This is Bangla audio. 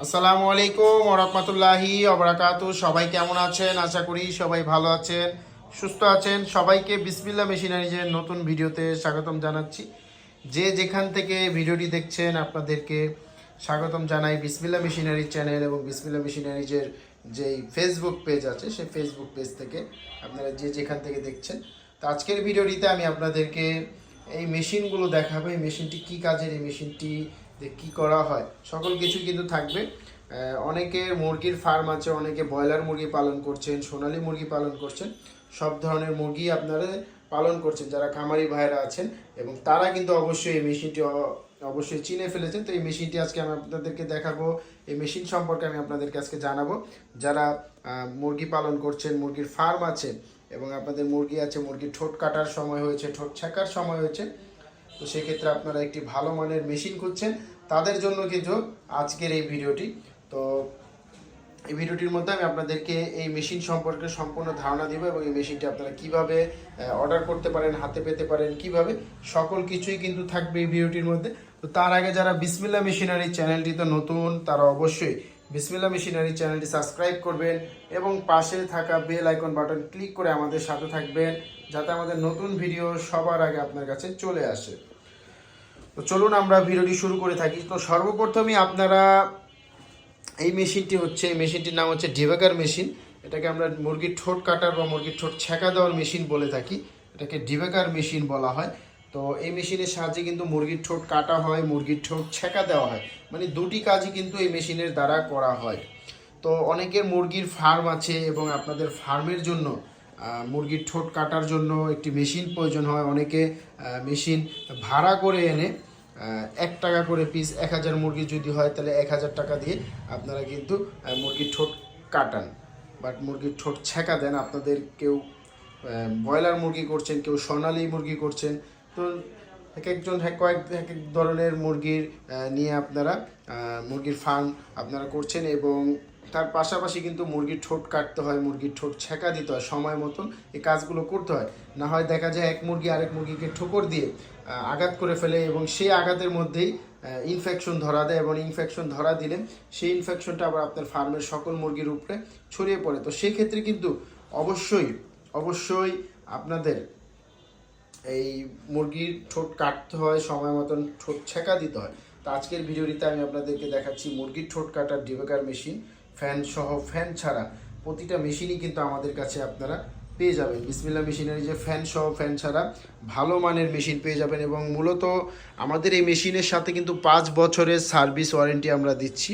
আসসালামু আলাইকুম ওয়া রাহমাতুল্লাহি ওয়া বারাকাতুহু। সবাই কেমন আছেন? আশা করি সবাই ভালো আছেন, সুস্থ আছেন। সবাইকে বিসমিল্লাহ মেশিনারিজের নতুন ভিডিওতে স্বাগতম জানাচ্ছি। যে যেখান থেকে ভিডিওটি দেখছেন আপনাদেরকে স্বাগতম জানাই বিসমিল্লাহ মেশিনারি চ্যানেল এবং বিসমিল্লাহ মেশিনারিজের যেই ফেসবুক পেজ আছে সেই ফেসবুক পেজ থেকে আপনারা যে যেখান থেকে দেখছেন। তো আজকের ভিডিওটিতে আমি আপনাদেরকে এই মেশিনগুলো দেখাবো। এই মেশিনটি কী কাজের, এই মেশিনটি যে কী করা হয় সকল কিছু কিন্তু থাকবে। অনেকের মুরগির ফার্ম আছে, অনেকে ব্রয়লার মুরগি পালন করছেন, সোনালী মুরগি পালন করছেন, সব ধরনের মুরগি আপনারা পালন করছেন যারা খামারি ভাইরা আছেন, এবং তারা কিন্তু অবশ্যই এই মেশিনটি অবশ্যই চিনে ফেলেছেন। তো এই মেশিনটি আজকে আমি আপনাদেরকে দেখাবো, এই মেশিন সম্পর্কে আমি আপনাদেরকে আজকে জানাবো। যারা মুরগি পালন করছেন, মুরগির ফার্ম আছে এবং আপনাদের মুরগি আছে, মুরগির ঠোঁট কাটার সময় হয়েছে, ঠোঁট ছেঁকার সময় হয়েছে, তো সেক্ষেত্রে আপনারা একটি ভালো মানের মেশিন খুঁজছেন, তাদের জন্য কিন্তু আজকের এই ভিডিওটি। তো এই ভিডিওটির মধ্যে আমি আপনাদেরকে এই মেশিন সম্পর্কে সম্পূর্ণ ধারণা দেব এবং এই মেশিনটি আপনারা কিভাবে অর্ডার করতে পারেন, হাতে পেতে পারেন, কিভাবে সকল কিছুই কিন্তু থাকবে এই ভিডিওটির মধ্যে। তো তার আগে যারা বিসমিল্লাহ মেশিনারি চ্যানেলটি তো নতুন, তারা অবশ্যই বিসমিল্লাহ মেশিনারি চ্যানেলটি সাবস্ক্রাইব করবেন এবং পাশে থাকা বেল আইকন বাটন ক্লিক করে আমাদের সাথে থাকবেন, যাতে আমাদের নতুন ভিডিও সবার আগে আপনার কাছে চলে আসে। তো চলুন আমরা ভিডিওটি শুরু করে থাকি। তো সর্বপ্রথমে আপনারা এই মেশিনটি হচ্ছে, এই মেশিনটির নাম হচ্ছে ডিবাগার মেশিন। এটাকে আমরা মুরগির ঠোঁট কাটার বা মুরগির ঠোঁট ছেঁকা দেওয়ার মেশিন বলে থাকি, এটাকে ডিবাগার মেশিন বলা হয়। তো এই মেশিনের সাহায্যে কিন্তু মুরগির ঠোঁট কাটা হয়, মুরগির ঠোঁট ছেঁকা দেওয়া হয়, মানে দুটি কাজই কিন্তু এই মেশিনের দ্বারা করা হয়। তো অনেকের মুরগির ফার্ম আছে এবং আপনাদের ফার্মের জন্য মুরগির ঠোঁট কাটার জন্য একটি মেশিন প্রয়োজন হয়। অনেকে মেশিন ভাড়া করে এনে 1 টাকা করে পিস, 1000 মুরগি যদি হয় তাহলে 1000 টাকা দিয়ে আপনারা কিন্তু মুরগির ঠোঁট কাটান, বাট মুরগির ঠোঁট ছেঁকা দেন। আপনাদের কেউ ব্রয়লার মুরগি করছেন, কেউ সোনালী মুরগি করছেন, তো এক একজন এক এক ধরনের মুরগির নিয়ে আপনারা মুরগির ফার্ম আপনারা করছেন, এবং তার পাশাপাশি কিন্তু মুরগির ঠোঁট কাটতে হয়, মুরগির ঠোঁট ছেঁকা দিতে হয়, সময় মতন এই কাজগুলো করতে হয়। না হয় দেখা যায় এক মুরগি আরেক মুরগিকে ঠোকর দিয়ে আঘাত করে ফেলে এবং সেই আঘাতের মধ্যেই ইনফেকশন ধরা দেয়, এবং ইনফেকশন ধরা দিলে সেই ইনফেকশনটা আবার আপনার ফার্মের সকল মুরগির উপরে ছড়িয়ে পড়ে। তো সেই ক্ষেত্রে কিন্তু অবশ্যই অবশ্যই আপনাদের এই মুরগির ঠোঁট কাটতে হয়, সময় মতন ঠোঁট ছেঁকা দিতে হয়। তো আজকের ভিডিওটিতে আমি আপনাদেরকে দেখাচ্ছি মুরগির ঠোঁট কাটার ডিবেকার মেশিন, ফ্যান সহ, ফ্যান ছাড়া প্রতিটা মেশিনই কিন্তু আমাদের কাছে আপনারা পেয়ে যাবেন। বিসমিল্লাহ মেশিনারি যে ফ্যান সহ, ফ্যান ছাড়া ভালো মানের মেশিন পেয়ে যাবেন, এবং মূলত আমাদের এই মেশিনের সাথে কিন্তু 5 বছরের সার্ভিস ওয়ারেন্টি আমরা দিচ্ছি।